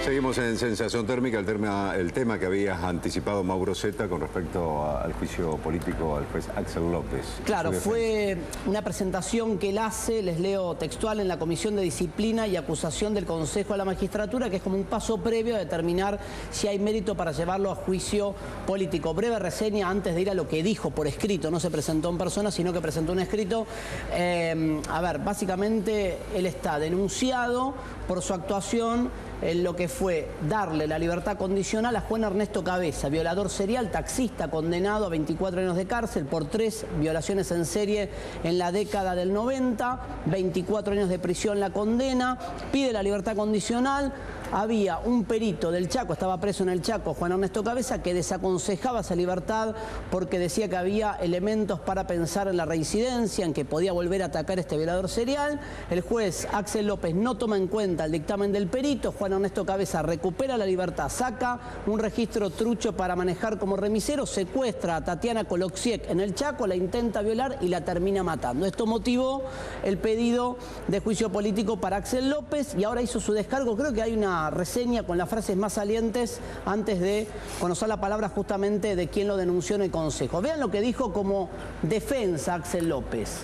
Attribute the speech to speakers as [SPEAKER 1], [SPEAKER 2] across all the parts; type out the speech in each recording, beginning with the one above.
[SPEAKER 1] Seguimos en Sensación Térmica, el tema que habías anticipado Mauro Zeta con respecto al juicio político al juez Axel López.
[SPEAKER 2] Claro, fue una presentación que él hace, les leo textual, en la Comisión de Disciplina y Acusación del Consejo de la Magistratura, que es como un paso previo a determinar si hay mérito para llevarlo a juicio político. Breve reseña antes de ir a lo que dijo por escrito, no se presentó en persona, sino que presentó un escrito. A ver, básicamente él está denunciado por su actuación en lo que fue darle la libertad condicional a Juan Ernesto Cabeza, violador serial, taxista, condenado a 24 años de cárcel por 3 violaciones en serie en la década del 90, 24 años de prisión la condena, pide la libertad condicional. Había un perito del Chaco, estaba preso en el Chaco, Juan Ernesto Cabeza, que desaconsejaba esa libertad porque decía que había elementos para pensar en la reincidencia, en que podía volver a atacar a este violador serial. El juez Axel López no toma en cuenta el dictamen del perito. Juan Ernesto Cabeza recupera la libertad, saca un registro trucho para manejar como remisero, secuestra a Tatiana Coloxiec en el Chaco, la intenta violar y la termina matando. Esto motivó el pedido de juicio político para Axel López y ahora hizo su descargo. Creo que hay una reseña con las frases más salientes antes de conocer la palabra justamente de quien lo denunció en el Consejo. Vean lo que dijo como defensa Axel López.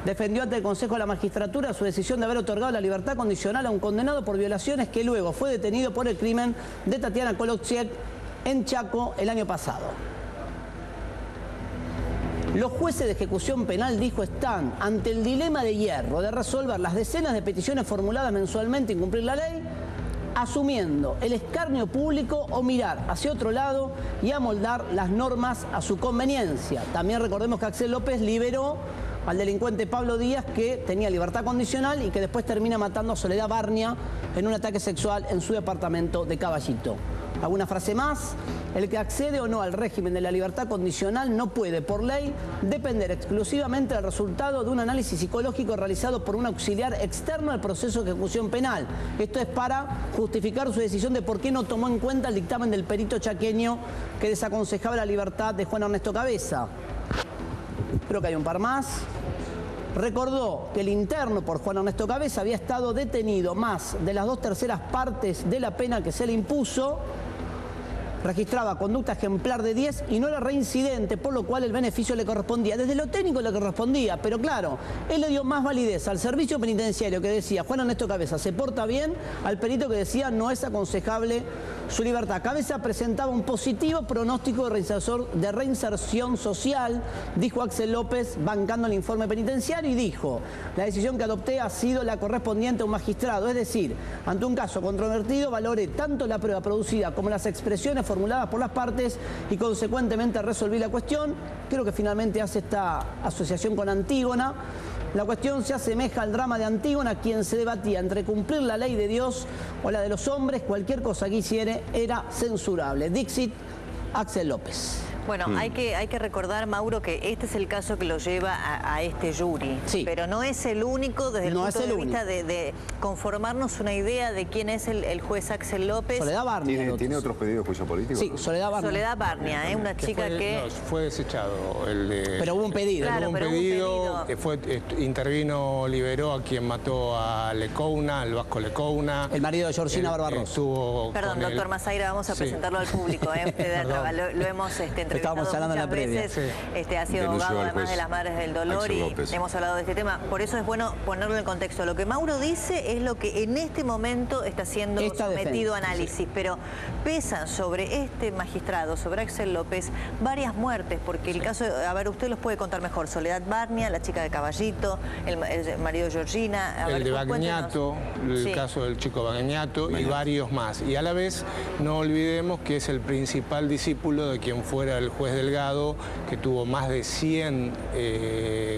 [SPEAKER 2] Defendió ante el Consejo de la Magistratura su decisión de haber otorgado la libertad condicional a un condenado por violaciones que luego fue detenido por el crimen de Tatiana Coloxiec en Chaco el año pasado. Los jueces de ejecución penal, dijo, están ante el dilema de hierro de resolver las decenas de peticiones formuladas mensualmente y cumplir la ley, asumiendo el escarnio público o mirar hacia otro lado y amoldar las normas a su conveniencia. También recordemos que Axel López liberó al delincuente Pablo Díaz, que tenía libertad condicional y que después termina matando a Soledad Barnia en un ataque sexual en su departamento de Caballito. ¿Alguna frase más? El que accede o no al régimen de la libertad condicional no puede, por ley, depender exclusivamente del resultado de un análisis psicológico realizado por un auxiliar externo al proceso de ejecución penal. Esto es para justificar su decisión de por qué no tomó en cuenta el dictamen del perito chaqueño que desaconsejaba la libertad de Juan Ernesto Cabeza. Creo que hay un par más. Recordó que el interno por Juan Ernesto Cabeza había estado detenido más de las 2/3 partes de la pena que se le impuso, registraba conducta ejemplar de 10 y no era reincidente, por lo cual el beneficio le correspondía. Desde lo técnico le correspondía, pero claro, él le dio más validez al servicio penitenciario que decía Juan Ernesto Cabeza se porta bien, al perito que decía no es aconsejable su libertad. Cabeza presentaba un positivo pronóstico de reinserción social, dijo Axel López, bancando el informe penitenciario, y dijo: la decisión que adopté ha sido la correspondiente a un magistrado, es decir, ante un caso controvertido valoré tanto la prueba producida como las expresiones formuladas por las partes y consecuentemente resolví la cuestión. Creo que finalmente hace esta asociación con Antígona. La cuestión se asemeja al drama de Antígona, quien se debatía entre cumplir la ley de Dios o la de los hombres. Cualquier cosa que hiciere era censurable. Dixit, Axel López.
[SPEAKER 3] Bueno, hay que recordar, Mauro, que este es el caso que lo lleva a este jury. Sí. Pero no es el único desde el punto de vista de conformarnos una idea de quién es el juez Axel López.
[SPEAKER 2] Soledad Barnia.
[SPEAKER 1] ¿Tiene otros pedidos de juicio político?
[SPEAKER 2] Sí, Soledad Barnia.
[SPEAKER 3] Soledad Barnia, una chica que...
[SPEAKER 4] No, fue desechado.
[SPEAKER 2] Pero hubo un pedido.
[SPEAKER 3] Claro,
[SPEAKER 4] hubo un pedido. Intervino, liberó a quien mató a Lecouna, al Vasco Lecouna.
[SPEAKER 2] El marido de Georgina Barbarossa.
[SPEAKER 3] Perdón, doctor Mazaira, vamos a presentarlo al público. Lo hemos
[SPEAKER 2] estábamos hablando en la previa.
[SPEAKER 3] Ha sido abogado además de las Madres del Dolor y hemos hablado de este tema. Por eso es bueno ponerlo en contexto. Lo que Mauro dice es lo que en este momento está siendo sometido a análisis, pero pesan sobre este magistrado, sobre Axel López, varias muertes, porque el caso, a ver, usted los puede contar mejor. Soledad Barnia, la chica de Caballito, el marido de Georgina.
[SPEAKER 4] El de Bagnato, el caso del chico Bagnato y varios más. Y a la vez no olvidemos que es el principal discípulo de quien fuera el juez Delgado, que tuvo más de 100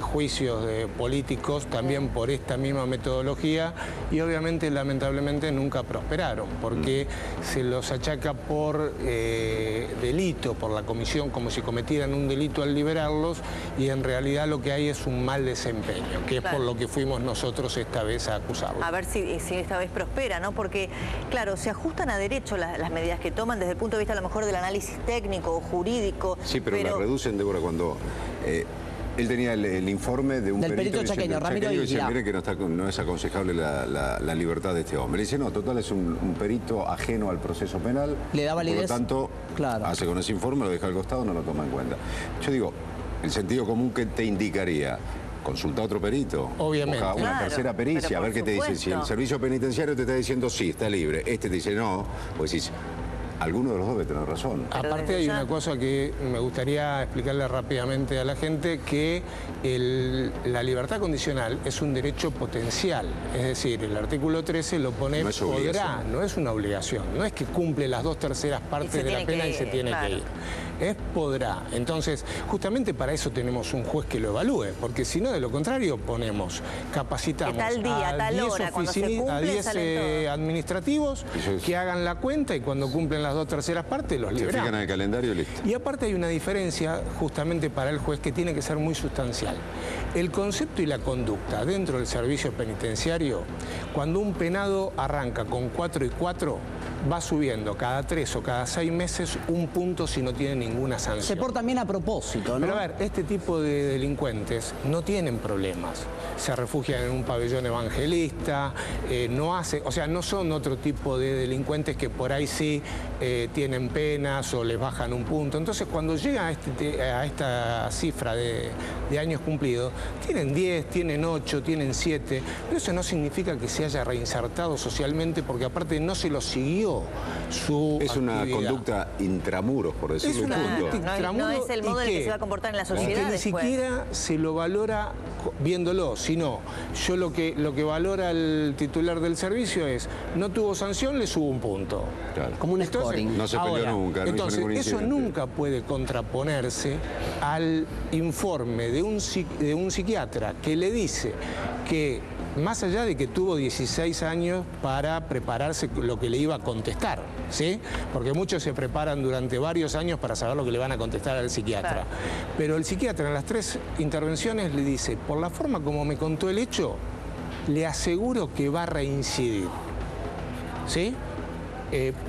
[SPEAKER 4] juicios de políticos también por esta misma metodología y obviamente lamentablemente nunca prosperaron porque se los achaca por delito, por la comisión, como si cometieran un delito al liberarlos, y en realidad lo que hay es un mal desempeño, que es por lo que fuimos nosotros esta vez a acusarlos.
[SPEAKER 3] A ver si esta vez prospera, ¿no? Porque, claro, se ajustan a derecho las medidas que toman desde el punto de vista a lo mejor del análisis técnico o jurídico.
[SPEAKER 1] Sí, pero la reducen, Débora, cuando Él tenía el informe de un
[SPEAKER 2] perito chaqueño, Ramiro
[SPEAKER 1] y dice,
[SPEAKER 2] Isla.
[SPEAKER 1] mire que no es aconsejable la libertad de este hombre. Le dice, no, total, es un perito ajeno al proceso penal.
[SPEAKER 2] Le da validez.
[SPEAKER 1] Por lo tanto,
[SPEAKER 2] claro,
[SPEAKER 1] hace con ese informe, lo deja al costado, no lo toma en cuenta. Yo digo, el sentido común que te indicaría, consulta a otro perito.
[SPEAKER 4] Obviamente.
[SPEAKER 1] Busca una tercera pericia, a ver qué te dice. Si el servicio penitenciario te está diciendo sí, está libre, este te dice no, pues decís, alguno de los dos debe tener razón.
[SPEAKER 4] Aparte hay una cosa que me gustaría explicarle rápidamente a la gente, que la libertad condicional es un derecho potencial. Es decir, el artículo 13 lo pone
[SPEAKER 1] no es
[SPEAKER 4] podrá, no es una obligación. No es que cumple las 2/3 partes de la pena y se tiene que ir. Es podrá. Entonces, justamente para eso tenemos un juez que lo evalúe, porque si no, de lo contrario, capacitamos
[SPEAKER 3] tal día,
[SPEAKER 4] a
[SPEAKER 3] tal
[SPEAKER 4] 10
[SPEAKER 3] hora, cuando se cumple, salen todos.
[SPEAKER 4] administrativos que hagan la cuenta y cuando cumplen las 2/3 partes los liberamos.
[SPEAKER 1] Se fijan en el calendario y listo.
[SPEAKER 4] Y aparte hay una diferencia justamente para el juez que tiene que ser muy sustancial. El concepto y la conducta dentro del servicio penitenciario, cuando un penado arranca con 4 y 4, va subiendo cada 3 o cada 6 meses un punto si no tiene ninguna sanción.
[SPEAKER 2] Se portan bien a propósito, ¿no?
[SPEAKER 4] Pero a ver, este tipo de delincuentes no tienen problemas. Se refugian en un pabellón evangelista, no son otro tipo de delincuentes que por ahí sí tienen penas o les bajan un punto. Entonces, cuando llegan a esta cifra de años cumplidos, tienen 10, tienen 8, tienen 7, pero eso no significa que se haya reinsertado socialmente, porque aparte no se lo siguió su
[SPEAKER 1] Es una
[SPEAKER 4] actividad.
[SPEAKER 1] Conducta intramuros, por decirlo.
[SPEAKER 4] Es una conducta
[SPEAKER 3] no es el modo en el que se va a comportar en la sociedad
[SPEAKER 4] que ni
[SPEAKER 3] después.
[SPEAKER 4] siquiera se lo valora viéndolo, sino yo lo que valora el titular del servicio es, no tuvo sanción, le subo un punto.
[SPEAKER 1] Claro.
[SPEAKER 2] Como un
[SPEAKER 4] Entonces,
[SPEAKER 2] scoring.
[SPEAKER 1] No se peleó nunca. No
[SPEAKER 4] entonces,
[SPEAKER 1] hizo ningún
[SPEAKER 4] eso
[SPEAKER 1] incidente.
[SPEAKER 4] nunca puede contraponerse al informe de un psiquiatra que le dice que, más allá de que tuvo 16 años para prepararse lo que le iba a contestar, ¿sí? Porque muchos se preparan durante varios años para saber lo que le van a contestar al psiquiatra.
[SPEAKER 3] Claro.
[SPEAKER 4] Pero el psiquiatra en las 3 intervenciones le dice, por la forma como me contó el hecho, le aseguro que va a reincidir. ¿Sí?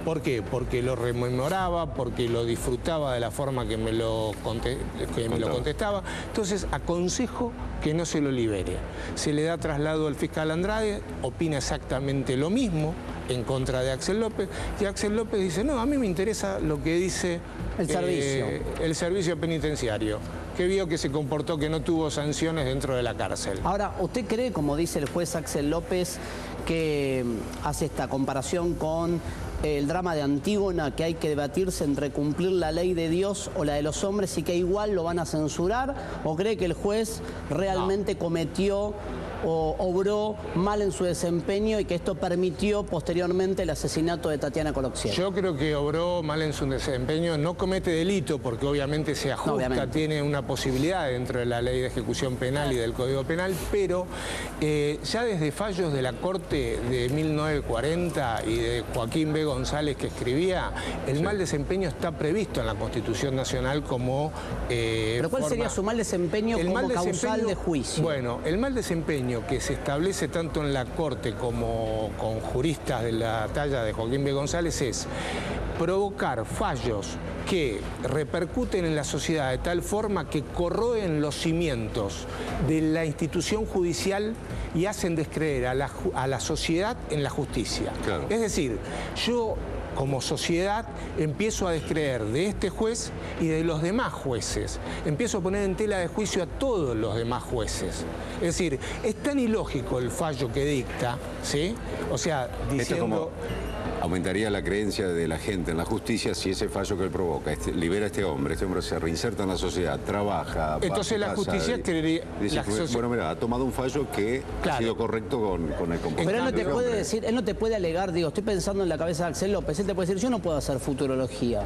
[SPEAKER 4] ¿Por qué? Porque lo rememoraba, porque lo disfrutaba de la forma que me lo contestaba. Entonces, aconsejo que no se lo libere. Se le da traslado al fiscal Andrade, opina exactamente lo mismo en contra de Axel López, y Axel López dice, no, a mí me interesa lo que dice el servicio penitenciario, que vio que se comportó, que no tuvo sanciones dentro de la cárcel.
[SPEAKER 2] Ahora, ¿usted cree, como dice el juez Axel López, que hace esta comparación con el drama de Antígona, que hay que debatirse entre cumplir la ley de Dios o la de los hombres y que igual lo van a censurar? ¿O cree que el juez realmente cometió o obró mal en su desempeño y que esto permitió posteriormente el asesinato de Tatiana Coloxier?
[SPEAKER 4] Yo creo que obró mal en su desempeño, no comete delito porque obviamente se ajusta, tiene una posibilidad dentro de la ley de ejecución penal y del Código Penal, pero ya desde fallos de la Corte de 1940 y de Joaquín B. González que escribía, el mal desempeño está previsto en la Constitución Nacional como
[SPEAKER 2] ¿Pero cuál sería su mal desempeño como causal de juicio?
[SPEAKER 4] Bueno, el mal desempeño que se establece tanto en la Corte como con juristas de la talla de Joaquín B. González es provocar fallos que repercuten en la sociedad de tal forma que corroen los cimientos de la institución judicial y hacen descreer a la sociedad en la justicia.
[SPEAKER 1] Claro.
[SPEAKER 4] Es decir, yo como sociedad empiezo a descreer de este juez y de los demás jueces. Empiezo a poner en tela de juicio a todos los demás jueces. Es decir, es tan ilógico el fallo que dicta, ¿sí? O sea, diciendo...
[SPEAKER 1] Esto es como aumentaría la creencia de la gente en la justicia si ese fallo que él provoca libera a este hombre se reinserta en la sociedad, trabaja...
[SPEAKER 4] Entonces la justicia creería...
[SPEAKER 1] Bueno, mira, ha tomado un fallo que ha sido correcto con el comportamiento.
[SPEAKER 2] Pero él no te puede decir, él no te puede alegar, digo, estoy pensando en la cabeza de Axel López, él te puede decir, yo no puedo hacer futurología.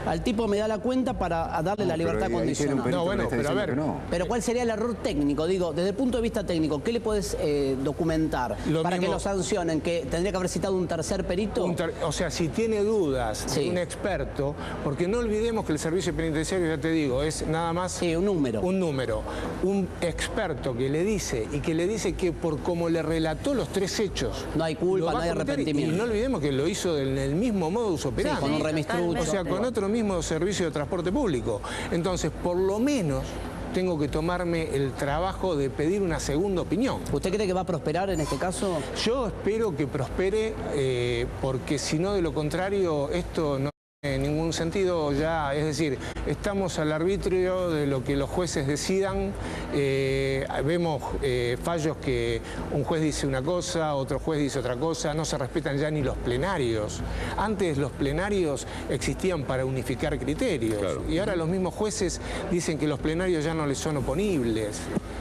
[SPEAKER 2] Al tipo me da la cuenta para darle la libertad condicional.
[SPEAKER 4] No, bueno, pero a ver...
[SPEAKER 2] Pero ¿cuál sería el error técnico? Digo, desde el punto de vista técnico, ¿qué le puedes documentar para que lo sancionen? ¿Que tendría que haber citado un tercer perito?
[SPEAKER 4] O sea, si tiene dudas de un experto, porque no olvidemos que el servicio penitenciario, ya te digo, es nada más...
[SPEAKER 2] Sí, un número.
[SPEAKER 4] Un número. Un experto que le dice, y que le dice que por como le relató los 3 hechos...
[SPEAKER 2] No hay culpa, no hay arrepentimiento.
[SPEAKER 4] Y no olvidemos que lo hizo en el mismo modus operandi.
[SPEAKER 2] Sí, con un remistrucho.
[SPEAKER 4] O sea, con otro mismo servicio de transporte público. Entonces, por lo menos tengo que tomarme el trabajo de pedir una segunda opinión.
[SPEAKER 2] ¿Usted cree que va a prosperar en este caso?
[SPEAKER 4] Yo espero que prospere, porque si no, de lo contrario, esto no en ningún sentido ya, es decir, estamos al arbitrio de lo que los jueces decidan. Vemos fallos que un juez dice una cosa, otro juez dice otra cosa, no se respetan ya ni los plenarios. Antes los plenarios existían para unificar criterios, claro, y ahora los mismos jueces dicen que los plenarios ya no les son oponibles.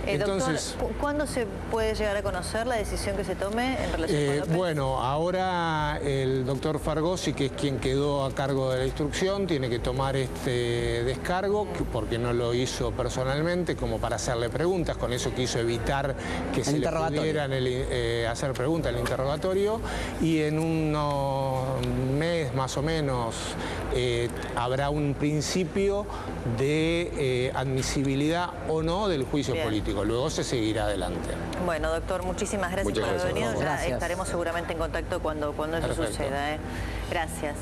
[SPEAKER 4] Entonces,
[SPEAKER 3] doctor, ¿cuándo se puede llegar a conocer la decisión que se tome en relación con López?
[SPEAKER 4] Bueno, ahora el doctor Fargosi, que es quien quedó a cargo de la instrucción, tiene que tomar este descargo, porque no lo hizo personalmente, como para hacerle preguntas. Con eso quiso evitar que se le pudieran hacer preguntas en el interrogatorio. Y en unos meses más o menos habrá un principio de admisibilidad o no del juicio político. Luego se seguirá adelante.
[SPEAKER 3] Bueno, doctor, muchísimas gracias por haber venido. Ya estaremos seguramente en contacto cuando eso suceda. Gracias.